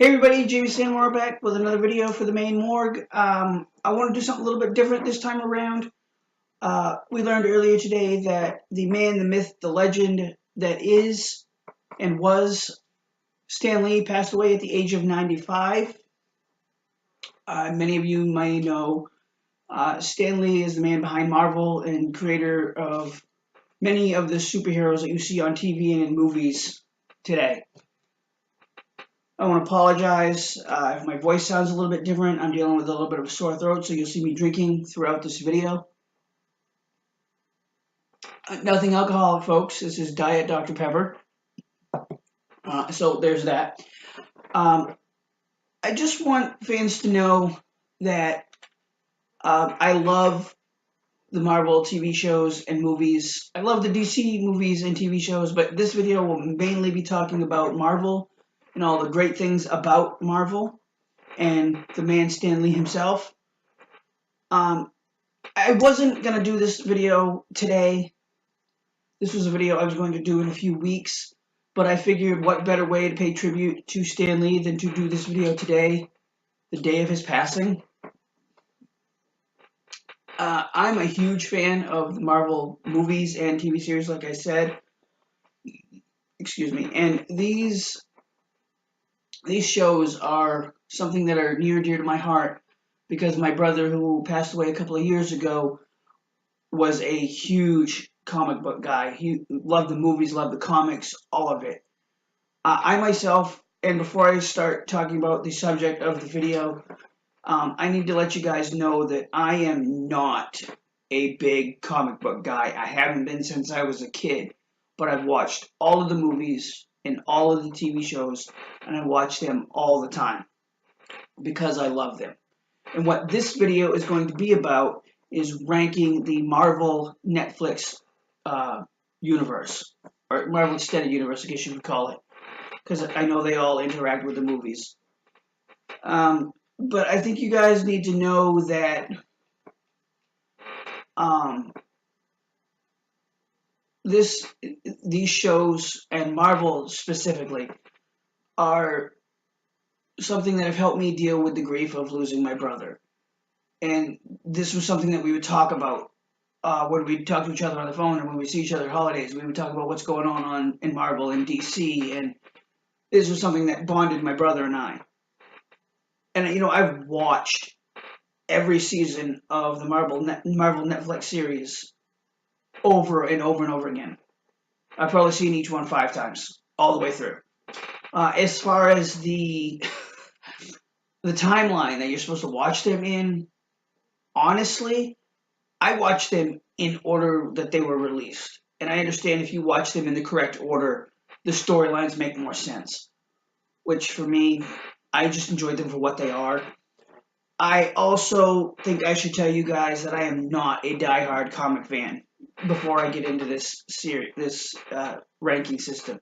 Hey everybody, Jamie Sanmore back with another video for the Maine Morgue. I want to do something a little bit different this time around. We learned earlier today that the man, the myth, the legend that is and was Stan Lee passed away at the age of 95. Many of you may know Stan Lee is the man behind Marvel and creator of many of the superheroes that you see on TV and in movies today. I want to apologize if my voice sounds a little bit different. I'm dealing with a little bit of a sore throat, so you'll see me drinking throughout this video. Nothing alcoholic, folks. This is Diet Dr. Pepper. So there's that. I just want fans to know that I love the Marvel TV shows and movies. I love the DC movies and TV shows, but this video will mainly be talking about Marvel and all the great things about Marvel and the man Stan Lee himself. I wasn't going to do this video today. This was a video I was going to do in a few weeks, but I figured what better way to pay tribute to Stan Lee than to do this video today, the day of his passing. I'm a huge fan of the Marvel movies and TV series, like I said. Excuse me. And these shows are something that are near and dear to my heart because my brother, who passed away a couple of years ago, was a huge comic book guy. He loved the movies, loved the comics, all of it. I myself, and before I start talking about the subject of the video, I need to let you guys know that I am not a big comic book guy. I haven't been since I was a kid, but I've watched all of the movies and all of the TV shows, and I watch them all the time because I love them. And what this video is going to be about is ranking the Marvel Netflix universe, or Marvel Extended Universe, I guess you would call it, because I know they all interact with the movies. But I think you guys need to know that these shows, and Marvel specifically, are something that have helped me deal with the grief of losing my brother. And this was something that we would talk about when we talk to each other on the phone, and when we see each other at holidays. We would talk about what's going on in Marvel and DC, and this was something that bonded my brother and I. And I've watched every season of the Marvel Netflix series over and over and over again. I've probably seen each one 5 times, all the way through. As far as the timeline that you're supposed to watch them in, honestly, I watched them in order that they were released. And I understand if you watch them in the correct order, the storylines make more sense. Which, for me, I just enjoyed them for what they are. I also think I should tell you guys that I am not a diehard comic fan before I get into this ranking system.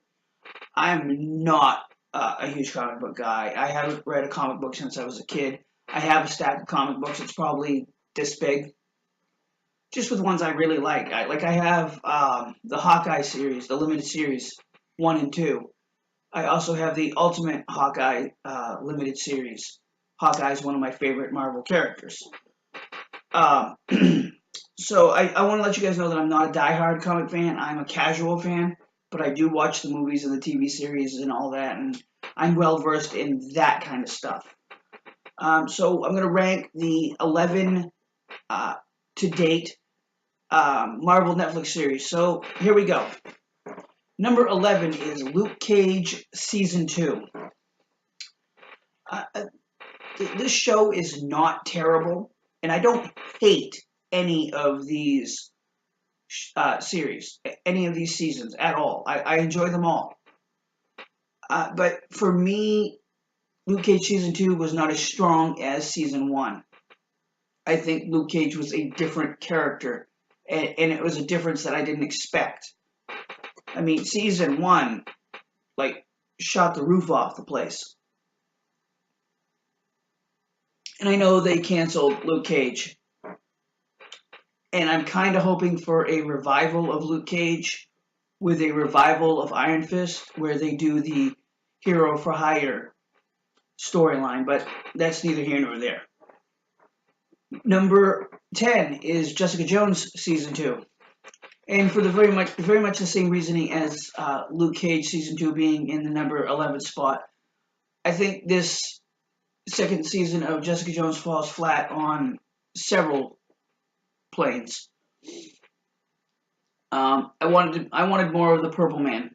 I am not a huge comic book guy. I haven't read a comic book since I was a kid. I have a stack of comic books. It's probably this big, just with ones I really like. I have the Hawkeye series, the limited series 1 and 2. I also have the Ultimate Hawkeye limited series. Hawkeye is one of my favorite Marvel characters. So I want to let you guys know that I'm not a diehard comic fan. I'm a casual fan, but I do watch the movies and the TV series and all that, and I'm well versed in that kind of stuff. So I'm going to rank the 11 to date Marvel Netflix series. So here we go. Number 11 is Luke Cage Season 2. This show is not terrible, and I don't hate any of these series, any of these seasons at all. I enjoy them all. But for me, Luke Cage Season 2 was not as strong as Season 1. I think Luke Cage was a different character, and it was a difference that I didn't expect. I mean, Season 1, shot the roof off the place. And I know they canceled Luke Cage. And I'm kind of hoping for a revival of Luke Cage with a revival of Iron Fist, where they do the hero for hire storyline, but that's neither here nor there. Number 10 is Jessica Jones season 2. And for the very much the same reasoning as Luke Cage season 2 being in the number 11 spot, I think this second season of Jessica Jones falls flat on several planes. I wanted more of the Purple Man,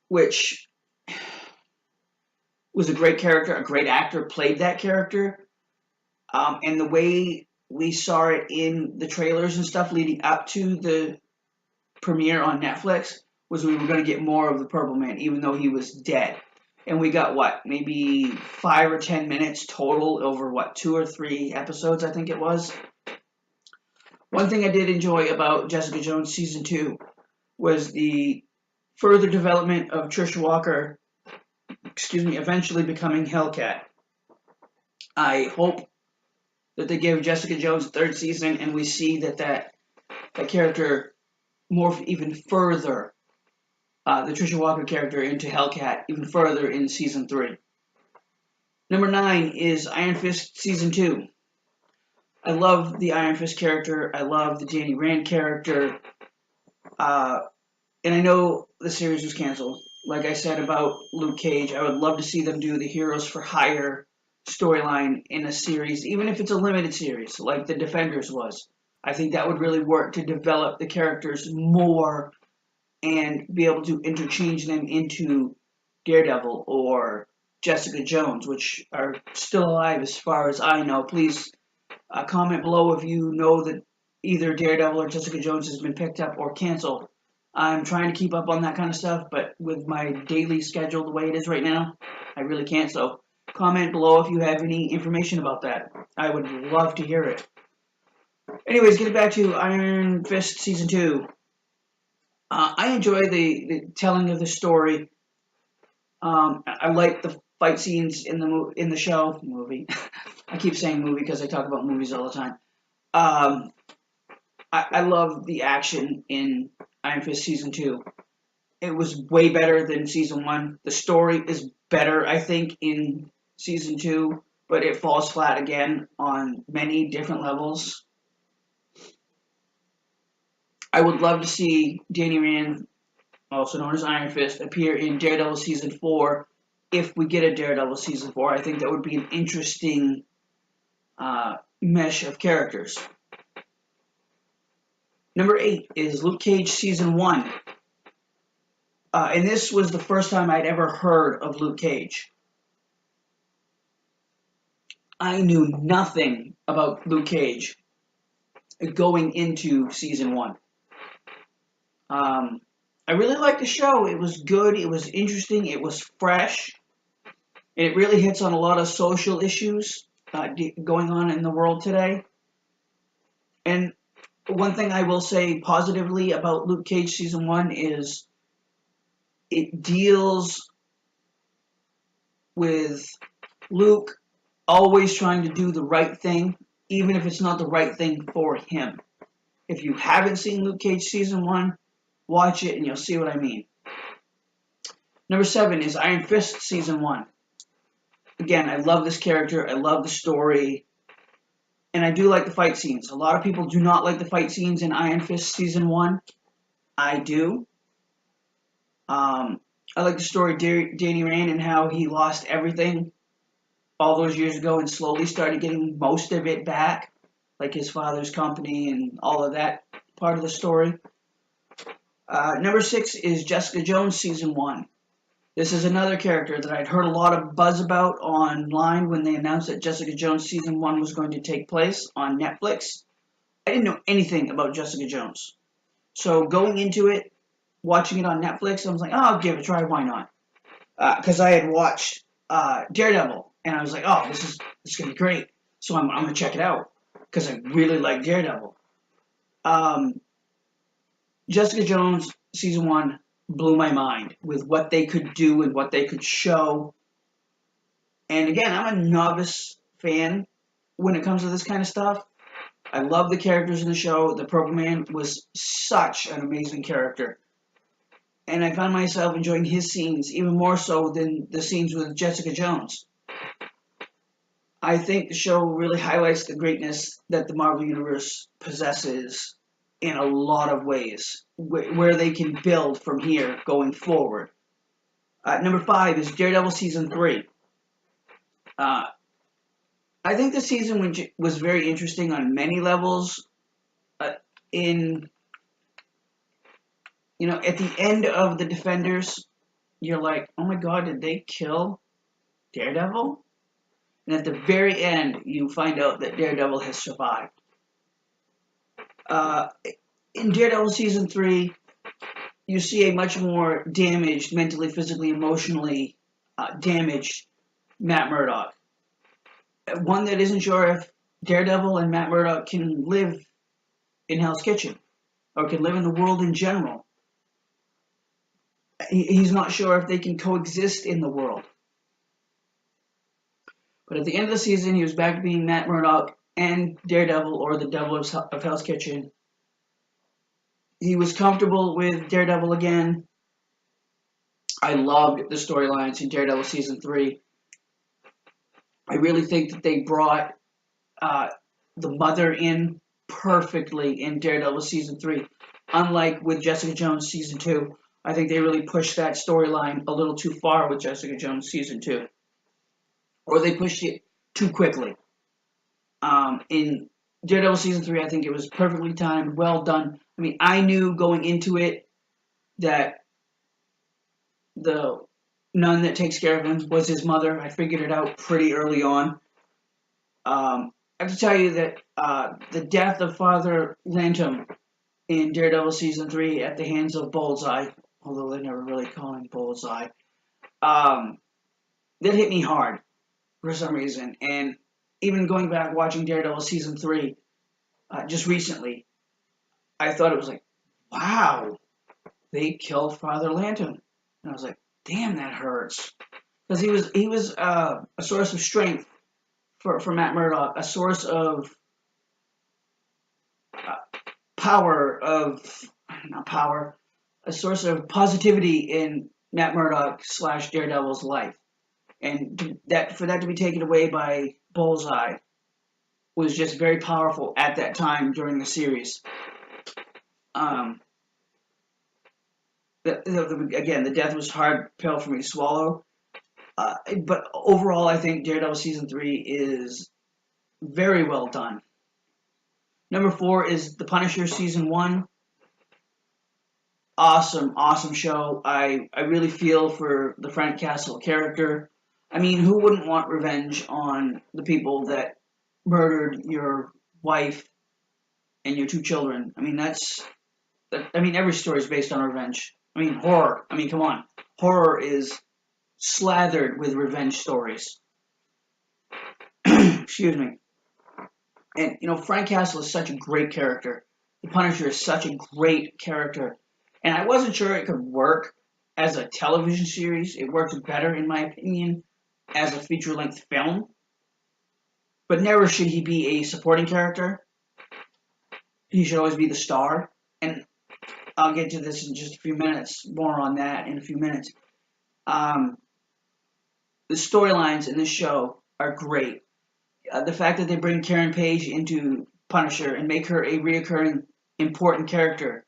which was a great character, a great actor played that character, and the way we saw it in the trailers and stuff leading up to the premiere on Netflix was we were going to get more of the Purple Man, even though he was dead. And we got, what, maybe 5 or 10 minutes total over, 2 or 3 episodes, I think it was. One thing I did enjoy about Jessica Jones Season 2 was the further development of Tricia Walker, eventually becoming Hellcat. I hope that they give Jessica Jones a third season and we see that character morph even further, the Tricia Walker character, into Hellcat even further in Season 3. Number 9 is Iron Fist Season 2. I love the Iron Fist character. I love the Danny Rand character. And I know the series was canceled. Like I said about Luke Cage, I would love to see them do the Heroes for Hire storyline in a series, even if it's a limited series, like the Defenders was. I think that would really work to develop the characters more and be able to interchange them into Daredevil or Jessica Jones, which are still alive as far as I know. Please comment below if you know that either Daredevil or Jessica Jones has been picked up or canceled. I'm trying to keep up on that kind of stuff, but with my daily schedule the way it is right now, I really can't. So comment below if you have any information about that. I would love to hear it. Anyways, getting back to Iron Fist Season 2. I enjoy the telling of the story. I like the fight scenes in the show movie. I keep saying movie because I talk about movies all the time. I love the action in Iron Fist Season 2. It was way better than Season 1. The story is better, I think, in Season 2, but it falls flat again on many different levels. I would love to see Danny Rand, also known as Iron Fist, appear in Daredevil Season 4 if we get a Daredevil Season 4. I think that would be an interesting mesh of characters. Number 8 is Luke Cage Season 1. And this was the first time I'd ever heard of Luke Cage. I knew nothing about Luke Cage going into Season 1. I really liked the show. It was good, it was interesting, it was fresh, and it really hits on a lot of social issues going on in the world today. And one thing I will say positively about Luke Cage Season 1 is it deals with Luke always trying to do the right thing, even if it's not the right thing for him. If you haven't seen Luke Cage Season 1, watch it and you'll see what I mean. Number 7 is Iron Fist Season 1. Again, I love this character, I love the story, and I do like the fight scenes. A lot of people do not like the fight scenes in Iron Fist Season 1. I do. I like the story of Danny Rand and how he lost everything all those years ago and slowly started getting most of it back, like his father's company and all of that part of the story. Number 6 is Jessica Jones Season 1. This is another character that I'd heard a lot of buzz about online when they announced that Jessica Jones Season 1 was going to take place on Netflix. I didn't know anything about Jessica Jones. So going into it, watching it on Netflix, I was like, oh, I'll give it a try, why not? Because I had watched Daredevil, and I was like, oh, this is going to be great. So I'm going to check it out, because I really like Daredevil. Jessica Jones Season 1 blew my mind with what they could do and what they could show. And again, I'm a novice fan when it comes to this kind of stuff. I love the characters in the show. The Purple Man was such an amazing character. and I found myself enjoying his scenes even more so than the scenes with Jessica Jones. I think the show really highlights the greatness that the Marvel Universe possesses in a lot of ways, where they can build from here going forward. Number 5 is Daredevil Season 3. Uh, I think the season was very interesting on many levels. In at the end of the Defenders, you're like, oh my god, did they kill Daredevil? And at the very end, you find out that Daredevil has survived. In Daredevil Season 3, you see a much more damaged, mentally, physically, emotionally damaged Matt Murdock. One that isn't sure if Daredevil and Matt Murdock can live in Hell's Kitchen or can live in the world in general. He's not sure if they can coexist in the world. But at the end of the season, he was back to being Matt Murdock and Daredevil, or the Devil of Hell's Kitchen. He was comfortable with Daredevil again. I loved the storylines in Daredevil Season 3. I really think that they brought the mother in perfectly in Daredevil Season 3. Unlike with Jessica Jones Season 2, I think they really pushed that storyline a little too far with Jessica Jones Season 2. Or they pushed it too quickly. In Daredevil Season 3, I think it was perfectly timed, well done. I mean, I knew going into it that the nun that takes care of him was his mother. I figured it out pretty early on. I have to tell you that the death of Father Lantom in Daredevil Season 3 at the hands of Bullseye, although they never really call him Bullseye, that hit me hard for some reason. And even going back watching Daredevil Season 3 just recently, I thought it was like, wow, they killed Father Lantom. And I was like, damn, that hurts. Because he was a source of strength for Matt Murdock, a source of a source of positivity in Matt Murdock / Daredevil's life. And for that to be taken away by Bullseye was just very powerful at that time during the series. Again, the death was a hard pill for me to swallow. But overall, I think Daredevil Season 3 is very well done. Number 4 is The Punisher Season 1. Awesome show. I really feel for the Frank Castle character. I mean, who wouldn't want revenge on the people that murdered your wife and your 2 children? I mean, every story is based on revenge. I mean, horror. I mean, come on. Horror is slathered with revenge stories. Excuse me. And, Frank Castle is such a great character. The Punisher is such a great character. And I wasn't sure it could work as a television series. It works better, in my opinion, as a feature-length film. But never should he be a supporting character. He should always be the star. And I'll get to this in just a few minutes. More on that in a few minutes. The storylines in this show are great. The fact that they bring Karen Page into Punisher and make her a reoccurring important character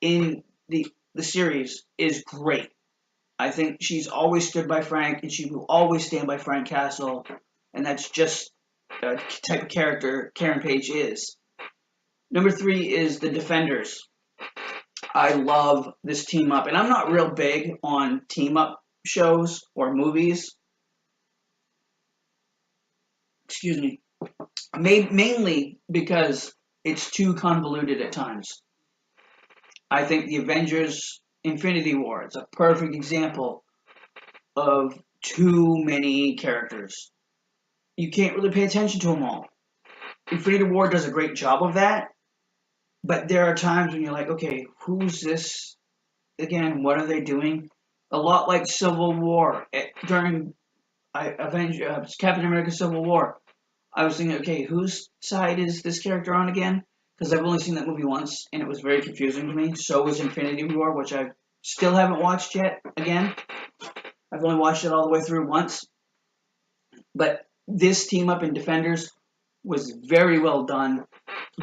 in the series is great. I think she's always stood by Frank, and she will always stand by Frank Castle, and that's just the type of character Karen Page is. Number 3 is The Defenders. I love this team up, and I'm not real big on team up shows or movies. Excuse me. Mainly because it's too convoluted at times. I think the Avengers Infinity War is a perfect example of too many characters. You can't really pay attention to them all. Infinity War does a great job of that, but there are times when you're like, okay, who's this again? What are they doing? A lot like Civil War. During Captain America Civil War, I was thinking, okay, whose side is this character on again? Because I've only seen that movie once, and it was very confusing to me. So was Infinity War, which I've Still haven't watched yet, again. I've only watched it all the way through once. But this team up in Defenders was very well done,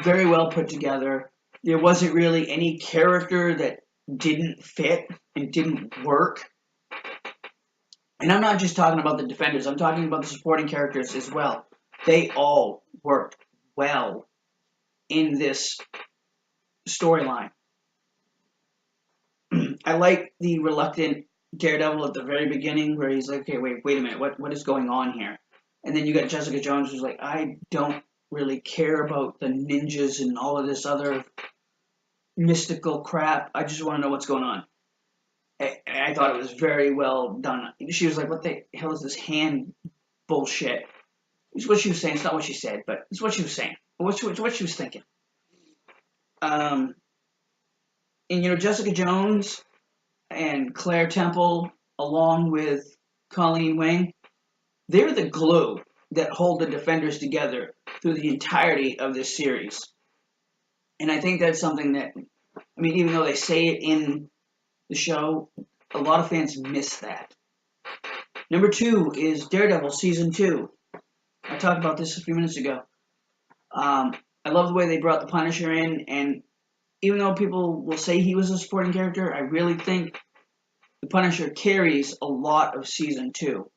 very well put together. There wasn't really any character that didn't fit and didn't work. And I'm not just talking about the Defenders, I'm talking about the supporting characters as well. They all worked well in this storyline. I like the reluctant Daredevil at the very beginning where he's like, okay, wait a minute, what is going on here? And then you got Jessica Jones who's like, I don't really care about the ninjas and all of this other mystical crap. I just want to know what's going on. I thought it was very well done. She was like, what the hell is this hand bullshit? It's what she was saying. It's not what she said, but it's what she was saying. What she was thinking. And, Jessica Jones and Claire Temple, along with Colleen Wing, they're the glue that hold the Defenders together through the entirety of this series. And I think that's something that, even though they say it in the show, a lot of fans miss that. Number 2 is Daredevil Season 2. I talked about this a few minutes ago. I love the way they brought the Punisher in, and even though people will say he was a supporting character, I really think the Punisher carries a lot of Season 2.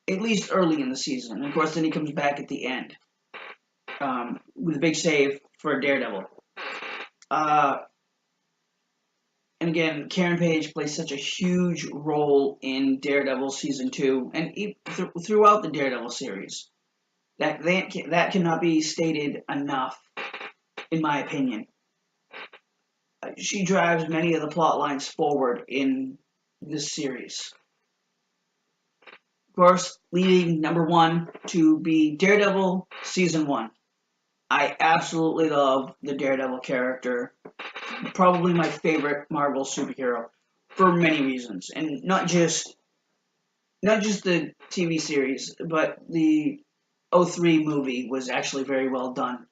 At least early in the season. And of course, then he comes back at the end with a big save for Daredevil. And again, Karen Page plays such a huge role in Daredevil Season 2 and throughout the Daredevil series. That cannot be stated enough, in my opinion. She drives many of the plot lines forward in this series. Of course, leading number 1 to be Daredevil Season 1. I absolutely love the Daredevil character. Probably my favorite Marvel superhero for many reasons. And not just the TV series, but the 2003 movie was actually very well done.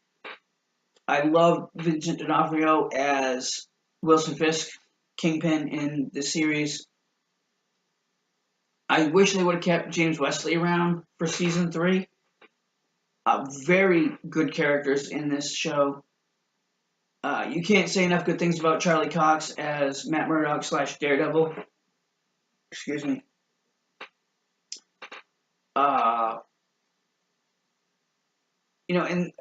I love Vincent D'Onofrio as Wilson Fisk, Kingpin in the series. I wish they would have kept James Wesley around for Season 3. Very good characters in this show. You can't say enough good things about Charlie Cox as Matt Murdock / Daredevil. Excuse me. And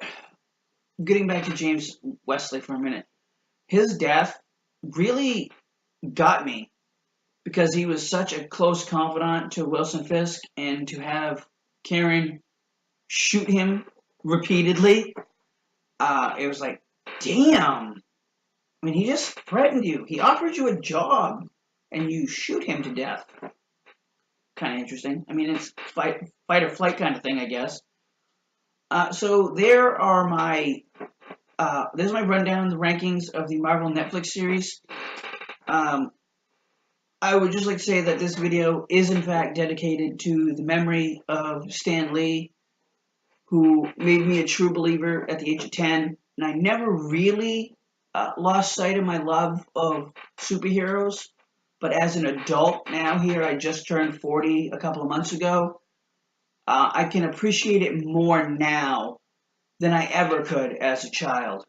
getting back to James Wesley for a minute, his death really got me because he was such a close confidant to Wilson Fisk, and to have Karen shoot him repeatedly, it was like, damn. He just threatened you. He offered you a job, and you shoot him to death. Kind of interesting. It's fight or flight kind of thing, I guess. So there's my rundown, the rankings of the Marvel Netflix series. I would just like to say that this video is in fact dedicated to the memory of Stan Lee, who made me a true believer at the age of 10, and I never really lost sight of my love of superheroes, but as an adult now here, I just turned 40 a couple of months ago, I can appreciate it more now than I ever could as a child.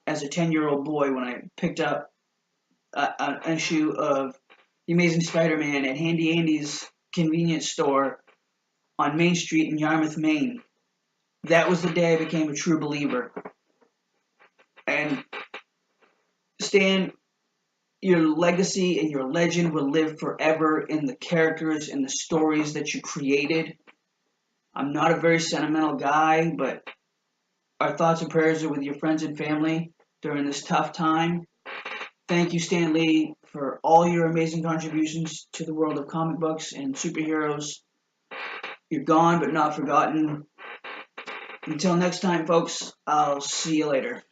As a 10-year-old boy, when I picked up an issue of The Amazing Spider-Man at Handy Andy's convenience store on Main Street in Yarmouth, Maine, that was the day I became a true believer. And Stan, your legacy and your legend will live forever in the characters and the stories that you created. I'm not a very sentimental guy, but our thoughts and prayers are with your friends and family during this tough time. Thank you, Stan Lee, for all your amazing contributions to the world of comic books and superheroes. You're gone but not forgotten. Until next time, folks, I'll see you later.